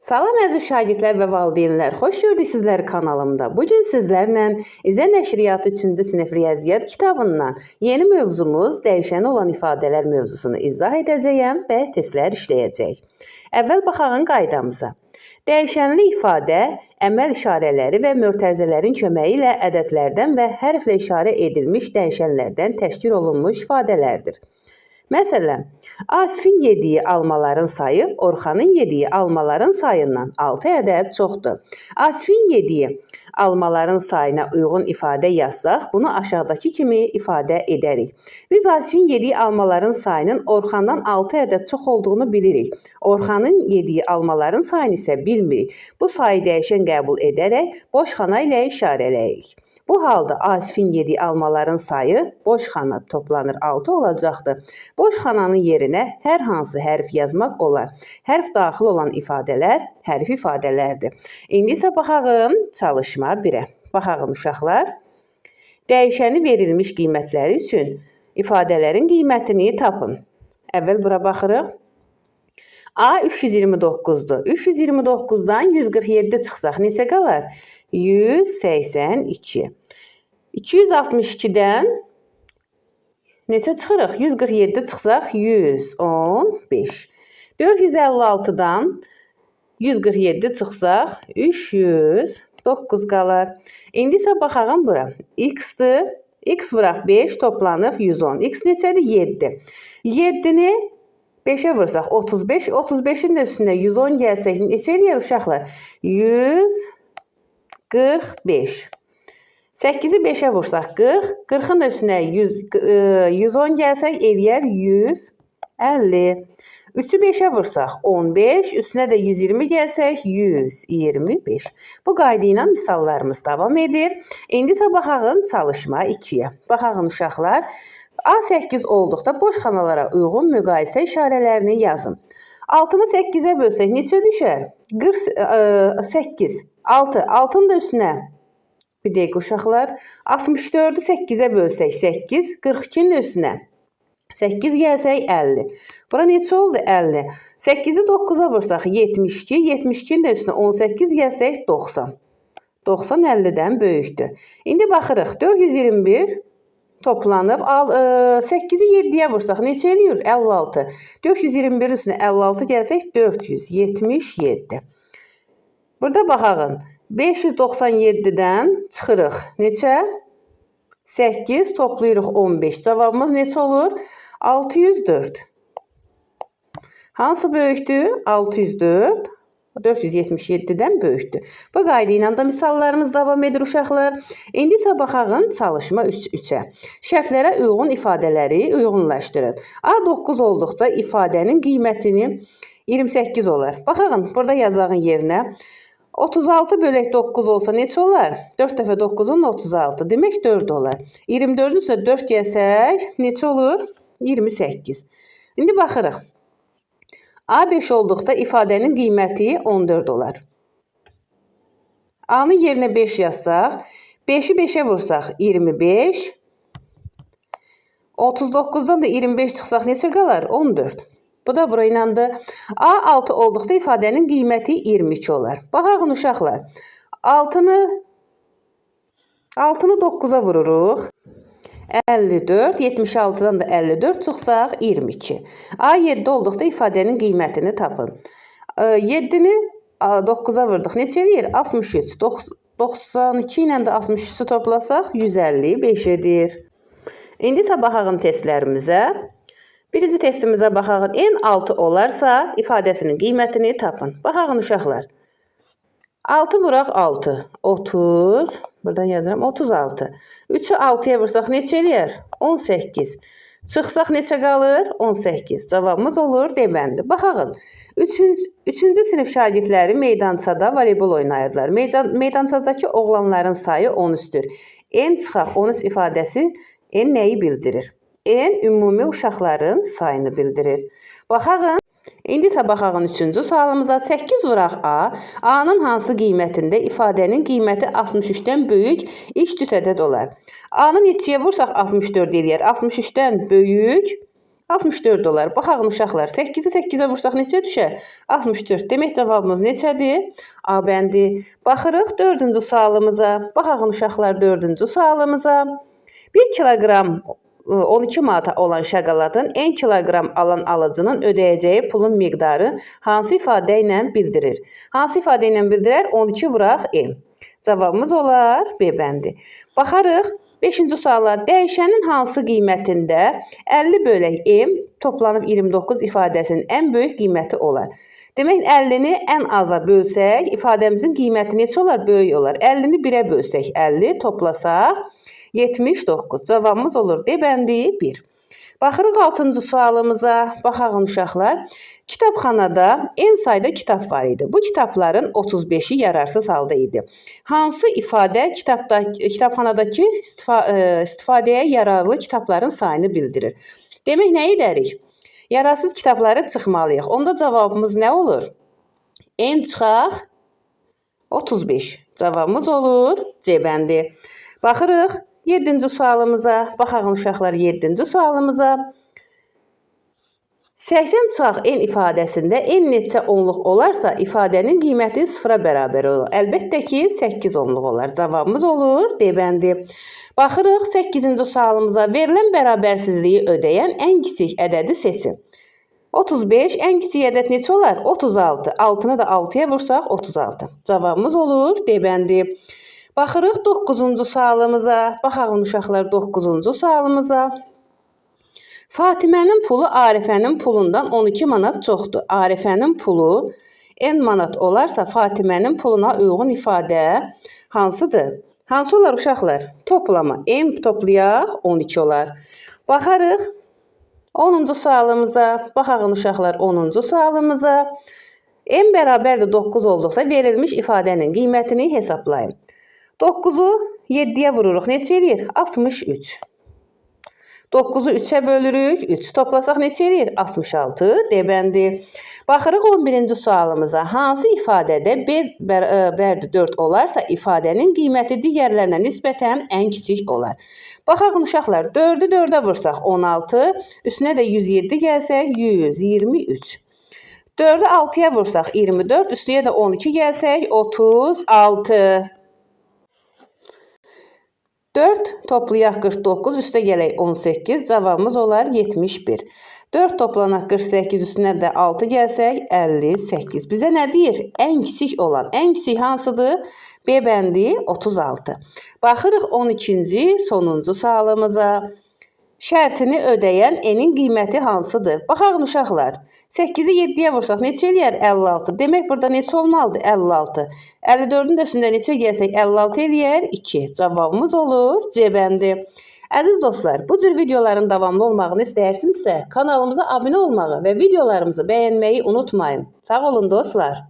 Salam əziz şagirdlər və valideynlər, xoş gördük sizləri kanalımda. Bugün sizlərlə İzə Nəşriyyatı 3-cü sinif riyaziyyat kitabından yeni mövzumuz dəyişəni olan ifadələr mövzusunu izah edəcəyəm və testlər işləyəcək. Əvvəl baxaq qaydamıza. Dəyişənli ifadə əməl işarələri və mötərizələrin köməyi ilə ədədlərdən və hərflə işarə edilmiş dəyişənlərdən təşkil olunmuş ifadələrdir. Məsələn, Asifin yediyi almaların sayı Orxanın yediyi almaların sayından 6 ədəd çoxdur. Asifin yediyi almaların sayına uyğun ifadə yazsaq, bunu aşağıdakı kimi ifadə edərik. Biz Asifin yediyi almaların sayının Orxandan 6 ədəd çox olduğunu bilirik. Orxanın yediyi almaların sayını isə bilmirik. Bu sayı dəyişən qəbul edərək boş xana ilə işarələyik. Bu halda Asifin yediyi almaların sayı boş xana toplanır 6 olacaqdır. Boş xananın yerinə hər hansı hərf yazmaq olar. Hərf daxil olan ifadələr hərf ifadələrdir. İndi isə baxaq çalışma 1-ə. Baxaq uşaqlar. Dəyişəni verilmiş qiymətləri üçün ifadələrin qiymətini tapın. Əvvəl bura baxırıq. A 329-dur. 329-dan 147 çıxsaq neçə qalar? 182. 262-dən neçə çıxırıq? 147 çıxsaq 115. 456-dan 147 çıxsaq 309 qalar. İndi isə baxaq bura. X-dir. X vuraq 5 toplanıb 110. X neçədir? 7. 7-ni 5-ə vursaq 35. 35-in üstünə 110 gəlsək neçə eləyər uşaqlar? 145. 8-i 5-ə vursaq 40. 40-ın üstünə 110 gəlsək eləyər 150. 3-ü 5-ə vursaq 15. Üstünə də 120 gəlsək 125. Bu qayda ilə misallarımız davam edir. İndi isə baxaq çalışma 2-yə. Baxaq uşaqlar. A8 olduqda boş xanalara uyğun müqayisə işarələrini yazın. 6-nı 8-ə bölsək neçə düşər? 48. 6. 6-nın da üstünə bir dəqiqə uşaqlar. 64-ü 8-ə bölsək 8. 42-nin üstünə 8 gəlsək 50. Bura neçə oldu? 50. 8-i 9-a vursaq 72. 72-nin də üstünə 18 gəlsək 90. 90 50-dən böyükdür. İndi baxırıq. 421 toplanıb 8-i 7-yə vursaq neçə eləyir? 56. 421 üstünə 56 gəlsək 477. Burada baxaq. 597-dən çıxırıq. Neçə? 8 toplayırıq 15. Cavabımız neçə olur? 604. Hansı böyükdür? 604. 477-dən böyükdür. Bu qayda ilə də misallarımız davam edir uşaqlar. İndi isə baxaq çalışma 3-ə. Şərtlərə uyğun ifadələri uyğunlaşdırın. A9 olduqda ifadənin qiymətini 28 olar. Baxaq, burada yazağın yerinə 36 bölək 9 olsa neçə olar? 4 dəfə 9-un 36. Demək 4 olar. 24-ün üstünə 4 gəlsək neçə olur? 28. İndi baxırıq. A5 olduqda ifadənin qiyməti 14 olar. A-nın yerinə 5 yazsaq, 5-i 5-ə vursaq 25. 39-dan da 25 çıxsaq neçə qalar? 14. Bu da bura inandı. A6 olduqda ifadənin qiyməti 22 olar. Baxaq uşaqlar. 6-nı 9-a vururuq. 54, 76-dan da 54 çıxsaq 22. A7 olduqda ifadənin qiymətini tapın. 7-ni 9-a vurduq. Neçə eləyir? 63. 92 ilə də 63-ü toplasaq 155 edir. İndi isə baxaq testlərimizə. Birinci testimizə baxaq. N6 olarsa ifadəsinin qiymətini tapın. Baxaq uşaqlar. 6 vuraq 6. 30. Buradan yazıram. 36. 3-ü 6-ya vursaq neçə eləyər? 18. Çıxsaq neçə qalır? 18. Cavabımız olur D-bəndi. Baxaq. 3-cü sinif şagirdləri meydançada voleybol oynayırlar. Meydançadakı oğlanların sayı 13-dür. N çıxaq 13 ifadəsi N nəyi bildirir? N ümumi uşaqların sayını bildirir. Baxaq. İndi isə baxaq 3-cü sualımıza. 8 vuraq A. A-nın hansı qiymətində ifadənin qiyməti 63-dən böyük x cüt ədəd olar? A-nı neçəyə vursaq 64 eləyər. 63-dən böyük 64 olar. Baxaq uşaqlar, 8-i 8-ə vursaq neçə düşər? 64. Demək cavabımız neçədir? A bəndi. Baxırıq 4-cü sualımıza. Baxaq uşaqlar 4-cü sualımıza. 1 kiloqram 12 manata olan şokoladın n kiloqram alan alıcının ödəyəcəyi pulun miqdarı hansı ifadə ilə bildirir? Hansı ifadə ilə bildirər? 12 vuraq n. Cavabımız olar B bəndi. Baxarıq 5-ci suala. Dəyişənin hansı qiymətində 50 bölək m toplanıb 29 ifadəsinin ən böyük qiyməti olar? Demək 50-ni ən aza bölsək, ifadəmizin qiyməti neçə olar? Böyük olar. 50-ni 1-ə bölsək, 50 toplasaq 79. Cavabımız olur D bəndi 1. Baxırıq 6-cı sualımıza. Baxaq uşaqlar. Kitabxanada n sayda kitab var idi. Bu kitabların 35-i yararsız halda idi. Hansı ifadə kitabxanadakı istifadəyə yararlı kitabların sayını bildirir? Demək nə edərik? Yararsız kitabları çıxmalıyıq. Onda cavabımız nə olur? N çıxaq 35. Cavabımız olur C bəndi. Baxırıq 7-ci sualımıza. Baxaq uşaqlar 7-ci sualımıza. 80 çıxaq n ifadəsində n neçə onluq olarsa ifadənin qiyməti 0-a bərabər olur. Əlbəttə ki 8 onluq olar. Cavabımız olur D bəndi. Baxırıq 8-ci sualımıza. Verilən bərabərsizliyi ödəyən ən kiçik ədədi seçin. 35 ən kiçik ədəd neçə olar? 36. 6-nı da 6-ya vursaq 36. Cavabımız olur D bəndi. Baxırıq 9-cu sualımıza. Baxaq uşaqlar 9-cu sualımıza. Fatimənin pulu Arifənin pulundan 12 manat çoxdur. Arifənin pulu n manat olarsa Fatimənin puluna uyğun ifadə hansıdır? Hansı olar uşaqlar? Toplama. N toplayaq 12 olar. Baxarıq 10-cu sualımıza. Baxaq uşaqlar 10-cu sualımıza. N bərabərdir 9 olduqda verilmiş ifadənin qiymətini hesablayın. 9-u 7-yə vururuq. Neçə eləyir? 63. 9-u 3-ə bölürük. 3 toplasaq neçə eləyir? 66. D bəndi. Baxırıq 11-ci sualımıza. Hansı ifadədə B bərabərdir 4 olarsa ifadənin qiyməti digərlərinə nisbətən ən kiçik olar? Baxaq uşaqlar 4-ü 4-ə vursaq 16. Üstünə də 107 gəlsək 123. 4-ü 6-ya vursaq 24. Üstüyə də 12 gəlsək 36. 4 toplayaq 49, üstə gələk 18, cavabımız olar 71. 4 toplanaq 48, üstünə də 6 gəlsək 58. Bizə nə deyir? Ən kiçik olan, ən kiçik hansıdır? B bəndi 36. Baxırıq 12-ci sonuncu sualımıza. Şərtini ödəyən n-in qiyməti hansıdır? Baxaq uşaqlar. 8-i 7-yə vursaq neçə eləyər? 56. Demək burada neçə olmalıdır? 56. 54-ün də üstündə neçə gəlsək 56 eləyər? 2. Cavabımız olur C bəndi. Əziz dostlar, bu cür videoların davamlı olmağını istəyirsinizsə kanalımıza abunə olmağı və videolarımızı bəyənməyi unutmayın. Sağ olun dostlar.